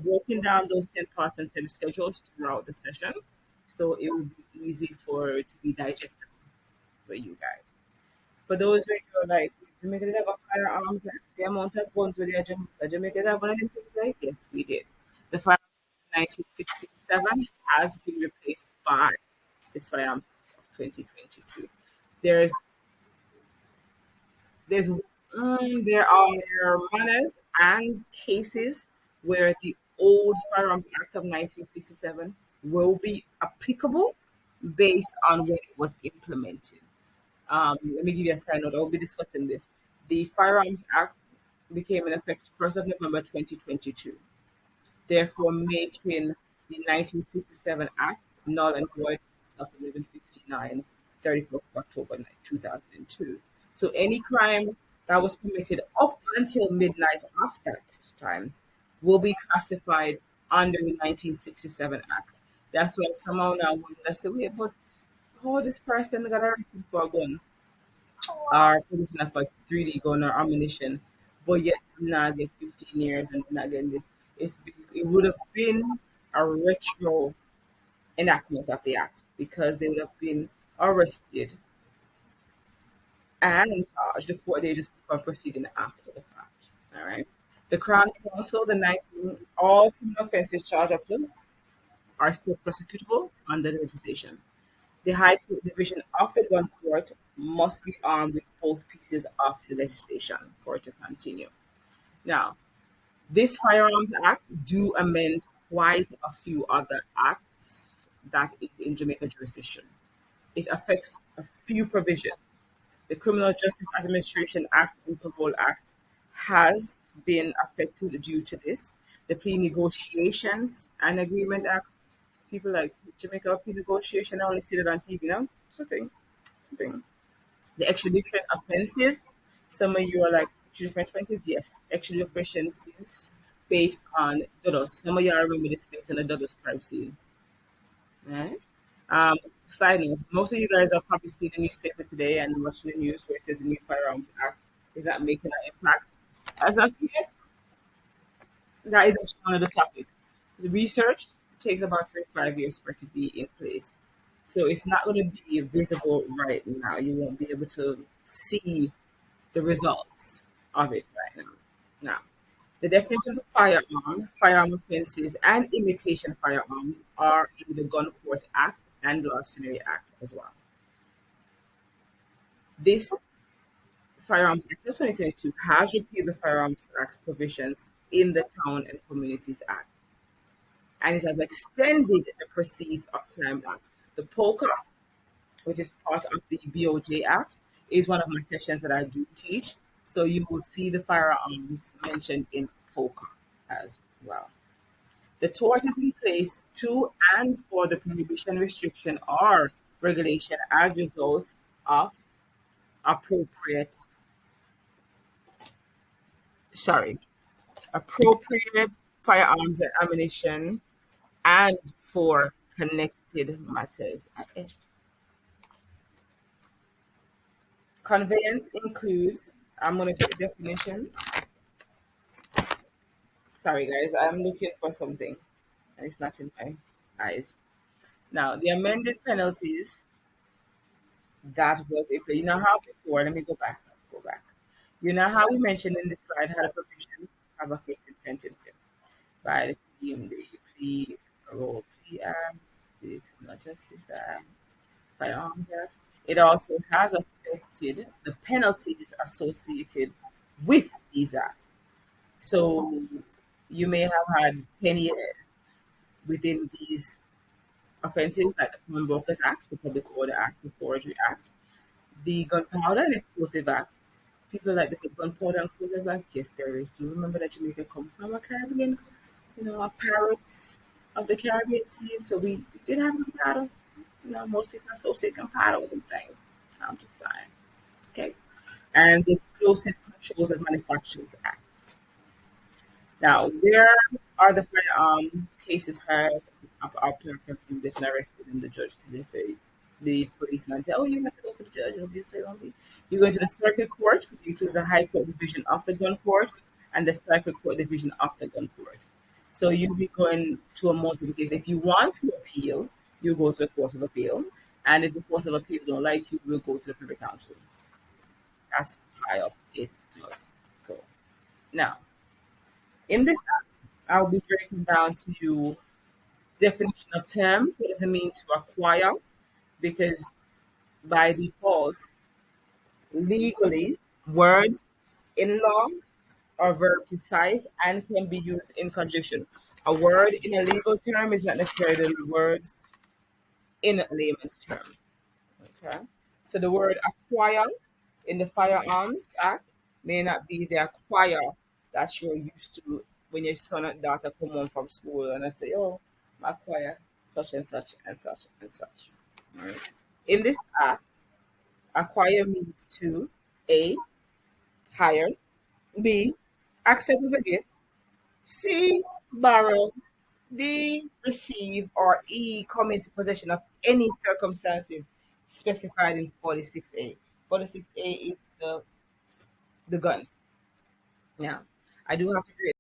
broken down those 10 parts and 10 schedules throughout the session, so it will be easy for it to be digestible for you guys. For those who are like, Jamaica did have a firearms, the amount of guns with the Jamaica have one of them things like, yes, we did. The firearms of 1967 has been replaced by this firearms of 2022. There's there's there are manners and cases where the old Firearms Act of 1967 will be applicable based on when it was implemented. Let me give you a side note. I'll be discussing this. The Firearms Act became in effect 1st of November 2022, therefore making the 1967 Act null and void of 1159, 34th of October 2002. So any crime that was committed up until midnight of that time will be classified under the 1967 Act. That's why somehow now wonder, say, wait, but how this person got arrested for a gun or possession of a 3D gun or ammunition, but yet not get 15 years and not getting this. It would have been a retro enactment of the act because they would have been arrested and charged before they just keep on proceeding after the fact. All right. The Crown Council, the 19, all criminal offenses charged up to are still prosecutable under the legislation. The High Court Division of the Gun Court must be armed with both pieces of the legislation for it to continue. Now, this Firearms Act do amend quite a few other acts that is in Jamaica jurisdiction. It affects a few provisions. The Criminal Justice Administration Act and Parole Act has been affected due to this. The Plea Negotiations and Agreement Act, people like Jamaica plea negotiation, I only see that on TV now. It's a thing. It's a thing. The extradition offenses, some of you are like, extradition offenses? Yes. Extradition offenses based on Dodos. Some of you are remember this based on the Dodos crime scene. Right? Side note, most of you guys are probably seeing the newspaper today and watching the news where it says the new Firearms Act is not making an impact. As of yet, that is actually another topic. The research takes about 3 to 5 years for it to be in place. So it's not going to be visible right now. You won't be able to see the results of it right now. Now, the definition of firearm offenses, and imitation firearms are in the Gun Court Act and Larceny Act as well. This Firearms Act of 2022 has repealed the Firearms Act provisions in the Town and Communities Act, and it has extended the Proceeds of Crime Act. The POCA, which is part of the BOJ Act, is one of my sessions that I do teach. So you will see the firearms mentioned in POCA as well. The tort is in place to and for the prohibition, restriction, or regulation as a result of appropriate, appropriate firearms and ammunition and for connected matters. Conveyance includes, I'm going to take the definition. Sorry, guys, I'm looking for something and it's not in my eyes. Now, the amended penalties that was a you know how before, let me go back. You know how we mentioned in the slide had a provision of affected sentencing by the plea, parole plea act, the criminal justice act, firearms act. It also has affected the penalties associated with these acts. So you may have had 10 years within these offenses like the Commonwealth Act, the Public Order Act, the Forgery Act, the Gunpowder and Explosive Act. People like this Gunpowder and Explosive Act, yes, there is. Do you remember that Jamaica come from a Caribbean, our pirates of the Caribbean Sea? So we did have gunpowder, mostly associated gunpowder with them things. I'm just saying. Okay. And the Explosive Controls and Manufacturers Act. Now, where are the cases heard up to this and arrested and the judge to say the policeman say, oh, you're not supposed to the judge, and you say only. You go into the circuit court, which includes the High Court Division of the Gun Court and the Circuit Court Division of the Gun Court. So you'll be going to a multiple case. If you want to appeal, you go to a court of appeal. And if the court of appeal don't like you, will go to the Privy Council. That's how it does go. Now, in this app, I'll be breaking down to you definition of terms. What does it mean to acquire? Because by default, legally, words in law are very precise and can be used in conjunction. A word in a legal term is not necessarily words in a layman's term. Okay. So the word acquire in the Firearms Act may not be the acquire that you're used to when your son and daughter come home from school and I say, oh, I acquire such and such and such and such. Right. In this act, acquire means to A, hire, B, accept as a gift, C, borrow, D, receive, or E, come into possession of any circumstances specified in 46A. 46A is the guns. Now, I do have to create